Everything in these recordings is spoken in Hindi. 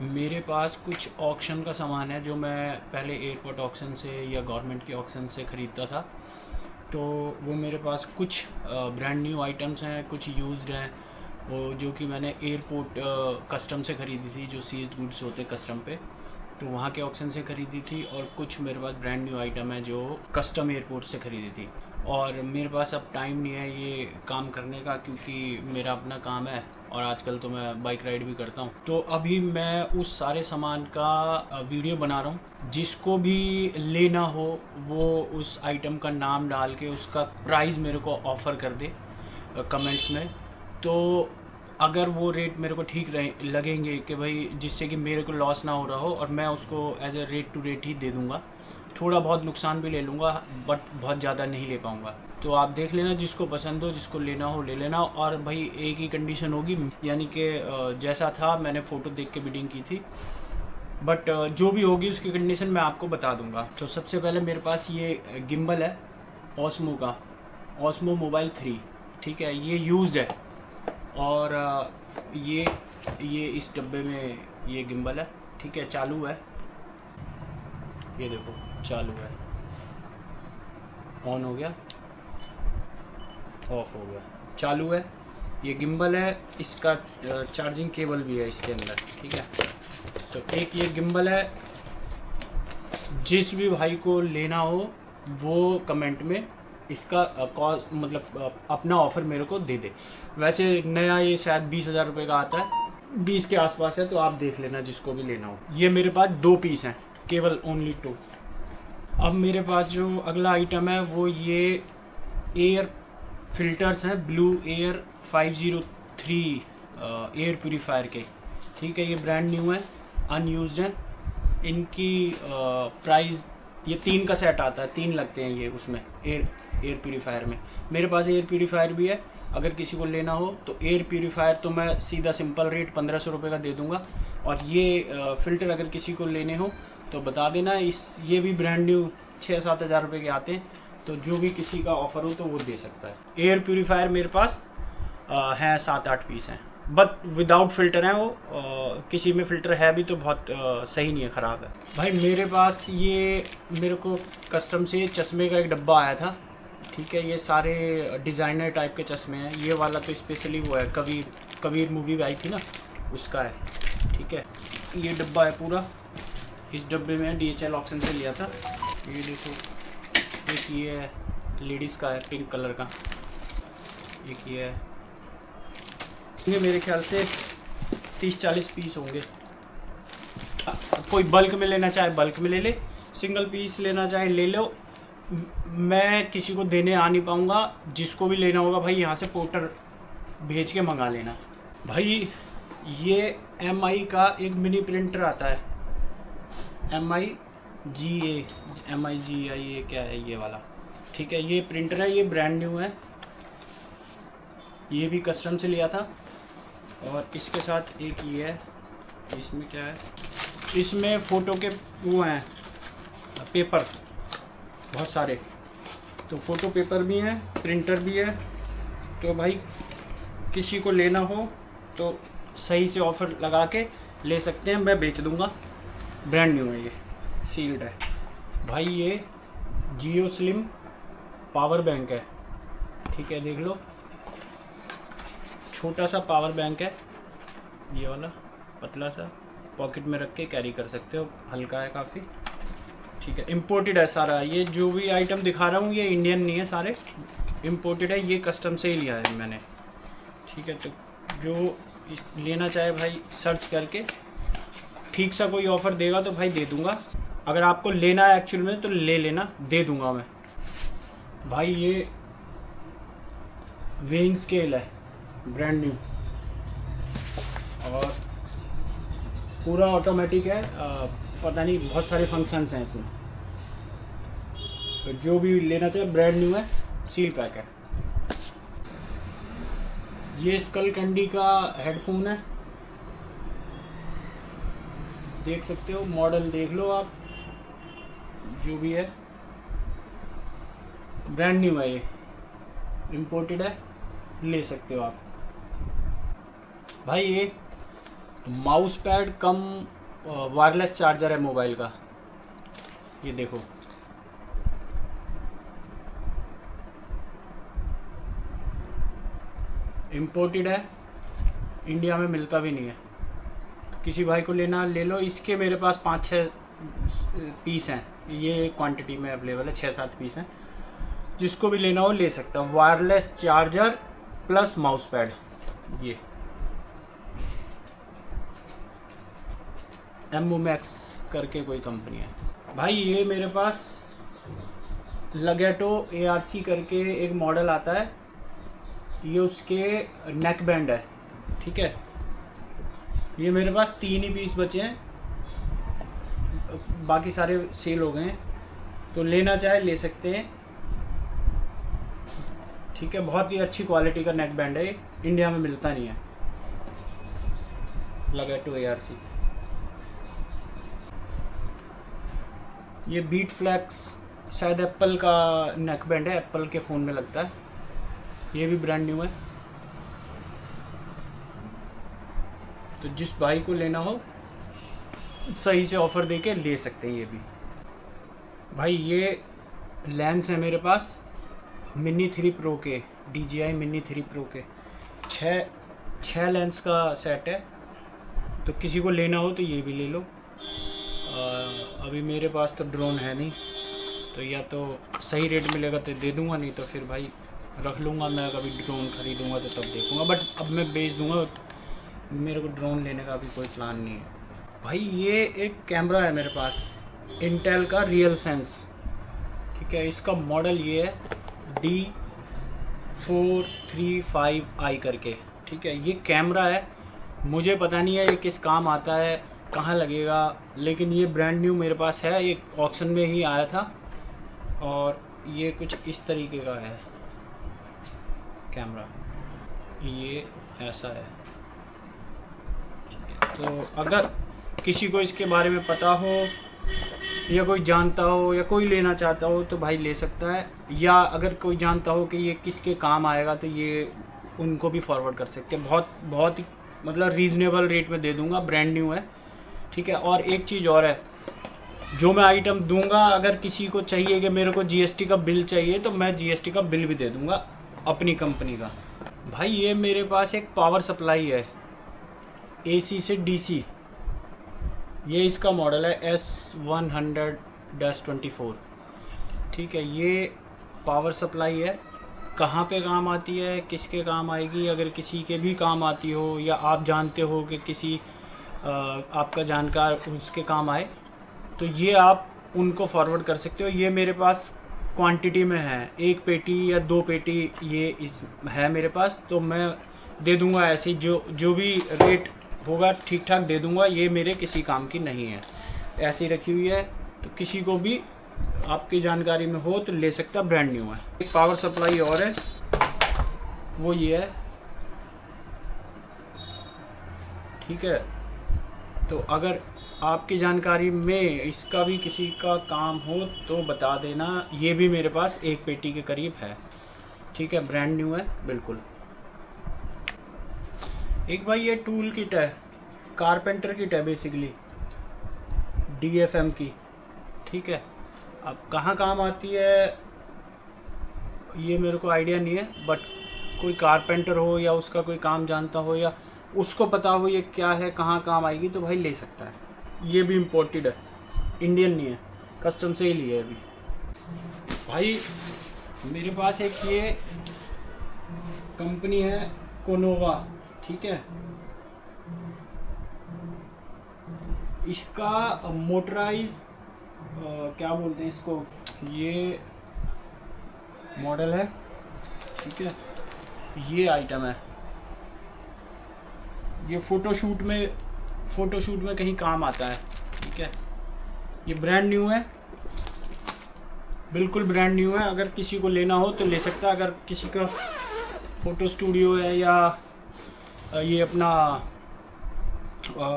मेरे पास कुछ ऑक्शन का सामान है जो मैं पहले एयरपोर्ट ऑक्शन से या गवर्नमेंट के ऑक्शन से ख़रीदता था। तो वो मेरे पास कुछ ब्रांड न्यू आइटम्स हैं, कुछ यूज्ड हैं, वो जो कि मैंने एयरपोर्ट कस्टम से ख़रीदी थी, जो सीज्ड गुड्स होते कस्टम पे, तो वहाँ के ऑक्शन से ख़रीदी थी। और कुछ मेरे पास ब्रांड न्यू आइटम है जो कस्टम एयरपोर्ट से ख़रीदी थी। और मेरे पास अब टाइम नहीं है ये काम करने का, क्योंकि मेरा अपना काम है और आजकल तो मैं बाइक राइड भी करता हूँ। तो अभी मैं उस सारे सामान का वीडियो बना रहा हूँ। जिसको भी लेना हो वो उस आइटम का नाम डाल के उसका प्राइस मेरे को ऑफ़र कर दे कमेंट्स में। तो अगर वो रेट मेरे को ठीक रहे लगेंगे कि भाई जिससे कि मेरे को लॉस ना हो रहा हो, और मैं उसको as a rate to rate ही दे दूँगा। थोड़ा बहुत नुकसान भी ले लूँगा, बट बहुत ज़्यादा नहीं ले पाऊँगा। तो आप देख लेना, जिसको पसंद हो, जिसको लेना हो ले लेना। और भाई एक ही कंडीशन होगी, यानी कि जैसा था मैंने फ़ोटो देख के बिडिंग की थी, बट जो भी होगी उसकी कंडीशन मैं आपको बता दूंगा। तो सबसे पहले मेरे पास ये गिम्बल है ऑस्मो का, ऑस्मो मोबाइल 3। ठीक है, ये यूज्ड है। और ये इस डब्बे में ये गिम्बल है। ठीक है, चालू है, ये देखो चालू है, ऑन हो गया, ऑफ हो गया, चालू है। ये गिम्बल है, इसका चार्जिंग केबल भी है इसके अंदर। ठीक है, तो एक ये गिम्बल है। जिस भी भाई को लेना हो वो कमेंट में इसका कॉस्ट मतलब अपना ऑफ़र मेरे को दे दे। वैसे नया ये शायद 20,000 रुपये का आता है, 20 के आसपास है, तो आप देख लेना जिसको भी लेना हो। ये मेरे पास 2 पीस हैं, केवल ओनली 2। अब मेरे पास जो अगला आइटम है वो ये एयर फिल्टर्स हैं, ब्लू एयर 503 एयर प्यूरीफायर के। ठीक है, ये ब्रांड न्यू है, अनयूज्ड है। इनकी प्राइस, ये 3 का सेट आता है, 3 लगते हैं ये उसमें एयर प्यूरीफायर में। मेरे पास एयर प्यूरीफायर भी है, अगर किसी को लेना हो तो एयर प्यूरीफायर तो मैं सीधा सिंपल रेट 1500 रुपये का दे दूँगा। और ये फ़िल्टर अगर किसी को लेने हो तो बता देना। ये भी ब्रांड न्यू 6-7 हज़ार रुपये के आते हैं, तो जो भी किसी का ऑफ़र हो तो वो दे सकता है। एयर प्यूरीफायर मेरे पास हैं 7-8 पीस हैं, बट विदाउट फ़िल्टर हैं वो। किसी में फ़िल्टर है भी तो बहुत सही नहीं है, ख़राब है। भाई मेरे पास ये मेरे को कस्टम से चश्मे का एक डब्बा आया था। ठीक है, ये सारे डिज़ाइनर टाइप के चश्मे हैं। ये वाला तो स्पेशली वो है, कबीर मूवी आई थी ना, उसका है। ठीक है, ये डब्बा है पूरा। इस डब्बे में DHL ऑक्शन से लिया था। ये देखो, एक ये है लेडीज़ का है, पिंक कलर का। एक ये है, ये मेरे ख्याल से 30-40 पीस होंगे। कोई बल्क में लेना चाहे बल्क में ले ले, सिंगल पीस लेना चाहे ले लो। मैं किसी को देने आ नहीं पाऊँगा। जिसको भी लेना होगा भाई यहाँ से पोर्टर भेज के मंगा लेना। भाई ये MI का एक मिनी प्रिंटर आता है, MIGA ये क्या है ये वाला। ठीक है, ये प्रिंटर है, ये ब्रांड न्यू है, ये भी कस्टम से लिया था। और इसके साथ एक ये है, इसमें क्या है, इसमें फ़ोटो के वो हैं पेपर बहुत सारे, तो फ़ोटो पेपर भी हैं, प्रिंटर भी है। तो भाई किसी को लेना हो तो सही से ऑफ़र लगा के ले सकते हैं, मैं बेच दूंगा। ब्रांड न्यू है, ये सील्ड है। भाई ये जियो स्लिम पावर बैंक है। ठीक है, देख लो, छोटा सा पावर बैंक है ये वाला, पतला सा, पॉकेट में रख के कैरी कर सकते हो, हल्का है काफ़ी। ठीक है, इम्पोर्टेड है सारा। ये जो भी आइटम दिखा रहा हूँ ये इंडियन नहीं है, सारे इम्पोर्टेड है, ये कस्टम से ही लिया है मैंने। ठीक है, तो जो लेना चाहे भाई सर्च करके, ठीक सा कोई ऑफ़र देगा तो भाई दे दूँगा। अगर आपको लेना है एक्चुअल में तो ले लेना, दे दूँगा मैं। भाई ये वेइंग स्केल है, ब्रांड न्यू, और पूरा ऑटोमेटिक है। पता नहीं बहुत सारे फंक्शंस हैं इसमें, तो जो भी लेना चाहे ब्रांड न्यू है, सील पैक है। ये स्कल कैंडी का हेडफोन है, देख सकते हो, मॉडल देख लो आप, जो भी है ब्रांड न्यू है, ये इम्पोर्टेड है, ले सकते हो आप। भाई ये माउस पैड कम वायरलेस चार्जर है मोबाइल का, ये देखो। इम्पोर्टेड है, इंडिया में मिलता भी नहीं है। किसी भाई को लेना ले लो। इसके मेरे पास 5-6 पीस हैं, ये क्वांटिटी में अवेलेबल है, 6-7 पीस हैं। जिसको भी लेना हो ले सकता है। Wireless charger plus mouse pad, ये एमोमैक्स करके कोई कंपनी है भाई। ये मेरे पास लगेटो ARC करके एक मॉडल आता है, ये उसके नेक बैंड है, ठीक है। ये मेरे पास 3 ही पीस बचे हैं, बाकी सारे सेल हो गए हैं। तो लेना चाहे ले सकते हैं, ठीक है। बहुत ही अच्छी क्वालिटी का नेक बैंड है, इंडिया में मिलता नहीं है, लगेटो ARC। ये बीट फ्लैक्स शायद एप्पल का नेक बैंड है, एप्पल के फ़ोन में लगता है। ये भी ब्रांड न्यू है। तो जिस भाई को लेना हो सही से ऑफ़र देके ले सकते हैं। ये भी भाई ये लेंस है मेरे पास मिनी 3 प्रो के, DJI मिनी 3 प्रो के 6 लेंस का सेट है। तो किसी को लेना हो तो ये भी ले लो। अभी मेरे पास तो ड्रोन है नहीं, तो या तो सही रेट मिलेगा तो दे दूंगा, नहीं तो फिर भाई रख लूँगा। मैं कभी ड्रोन खरीदूँगा तो तब देखूँगा, बट अब मैं बेच दूँगा। मेरे को ड्रोन लेने का भी कोई प्लान नहीं है भाई। ये एक कैमरा है मेरे पास इंटेल का रियल सेंस, ठीक है। इसका मॉडल ये है D435i करके, ठीक है। ये कैमरा है, मुझे पता नहीं है ये किस काम आता है, कहाँ लगेगा, लेकिन ये ब्रांड न्यू मेरे पास है। ये ऑक्शन में ही आया था और ये कुछ इस तरीके का है कैमरा, ये ऐसा है, ठीक है। तो अगर किसी को इसके बारे में पता हो या कोई जानता हो या कोई लेना चाहता हो तो भाई ले सकता है, या अगर कोई जानता हो कि ये किसके काम आएगा तो ये उनको भी फॉरवर्ड कर सकते हैं। बहुत ही मतलब रीज़नेबल रेट में दे दूंगा, ब्रांड न्यू है, ठीक है। और एक चीज़ और है, जो मैं आइटम दूंगा अगर किसी को चाहिए कि मेरे को GST का बिल चाहिए तो मैं GST का बिल भी दे दूंगा अपनी कंपनी का। भाई ये मेरे पास एक पावर सप्लाई है AC से DC, ये इसका मॉडल है S100-24, ठीक है। ये पावर सप्लाई है, कहाँ पे काम आती है, किसके काम आएगी, अगर किसी के भी काम आती हो या आप जानते हो कि किसी आपका जानकार उसके काम आए तो ये आप उनको फॉरवर्ड कर सकते हो। ये मेरे पास क्वांटिटी में है, 1 पेटी या 2 पेटी ये है मेरे पास, तो मैं दे दूंगा ऐसे जो भी रेट होगा ठीक ठाक दे दूंगा। ये मेरे किसी काम की नहीं है, ऐसी रखी हुई है। तो किसी को भी आपकी जानकारी में हो तो ले सकता, ब्रांड न्यू है। एक पावर सप्लाई और है, वो ये है, ठीक है। तो अगर आपकी जानकारी में इसका भी किसी का काम हो तो बता देना। ये भी मेरे पास 1 पेटी के करीब है, ठीक है, ब्रांड न्यू है बिल्कुल। एक भाई ये टूल किट है, कारपेंटर किट है बेसिकली, DFM की, ठीक है। अब कहाँ काम आती है ये मेरे को आइडिया नहीं है, बट कोई कारपेंटर हो या उसका कोई काम जानता हो या उसको पता हो ये क्या है, कहाँ काम आएगी, तो भाई ले सकता है। ये भी इम्पोर्टेड है, इंडियन नहीं है, कस्टम से ही लिया है अभी। भाई मेरे पास एक ये कंपनी है कोनोवा, ठीक है। इसका मोटराइज क्या बोलते हैं इसको, ये मॉडल है, ठीक है। ये आइटम है, ये फ़ोटोशूट में कहीं काम आता है, ठीक है। ये ब्रांड न्यू है, बिल्कुल ब्रांड न्यू है। अगर किसी को लेना हो तो ले सकता है। अगर किसी का फ़ोटो स्टूडियो है या ये अपना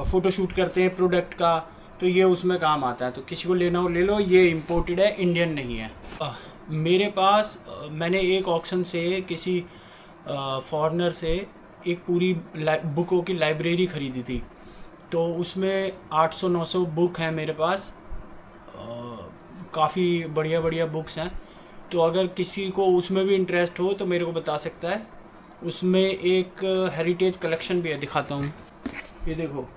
फ़ोटोशूट करते हैं प्रोडक्ट का, तो ये उसमें काम आता है। तो किसी को लेना हो ले लो। ये इम्पोर्टेड है, इंडियन नहीं है। मेरे पास मैंने एक ऑक्शन से किसी फॉरेनर से एक पूरी बुकों की लाइब्रेरी ख़रीदी थी। तो उसमें 800-900 बुक हैं मेरे पास, काफ़ी बढ़िया बढ़िया बुक्स हैं। तो अगर किसी को उसमें भी इंटरेस्ट हो तो मेरे को बता सकता है। उसमें एक हेरिटेज कलेक्शन भी है, दिखाता हूँ। ये देखो,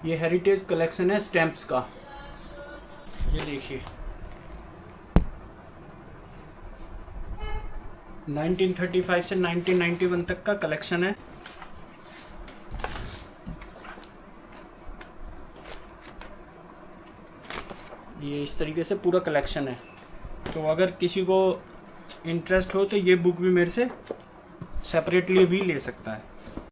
ये हेरिटेज कलेक्शन है स्टैम्प्स का। ये देखिए 1935 से 1991 तक का कलेक्शन है। ये इस तरीके से पूरा कलेक्शन है। तो अगर किसी को इंटरेस्ट हो तो ये बुक भी मेरे से सेपरेटली भी ले सकता है।